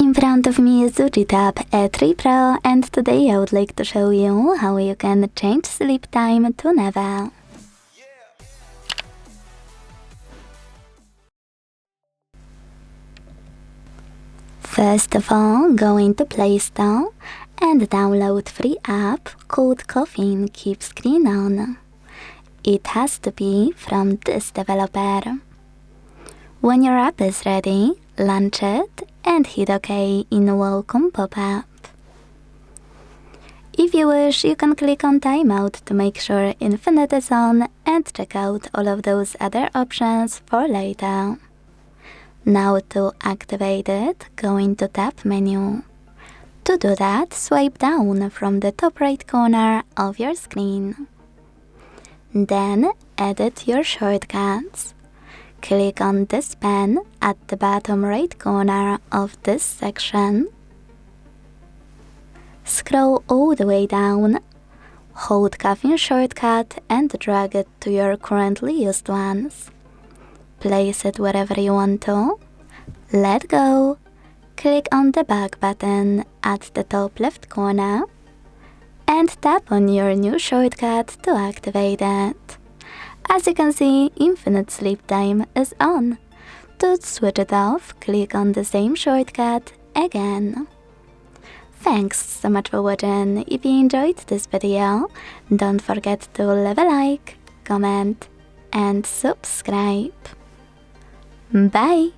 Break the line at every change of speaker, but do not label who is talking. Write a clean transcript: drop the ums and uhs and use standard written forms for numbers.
In front of me is DOOGEE Tab E3 Pro, and today I would like to show you how you can change sleep time to never. First of all, go into Play Store and download free app called Coffin Keep Screen On. It has to be from this developer. When your app is ready, launch it and hit OK in Welcome pop-up. If you wish, you can click on Timeout to make sure Infinite is on and check out all of those other options for later. Now to activate it, go into Tab menu. To do that, swipe down from the top right corner of your screen. Then edit your shortcuts. Click on this pen at the bottom right corner of this section. Scroll all the way down. Hold Coffin shortcut and drag it to your currently used ones. Place it wherever you want to. Let go. Click on the back button at the top left corner. And tap on your new shortcut to activate it. As you can see, infinite sleep time is on. To switch it off, click on the same shortcut again. Thanks so much for watching. If you enjoyed this video, don't forget to leave a like, comment and subscribe. Bye!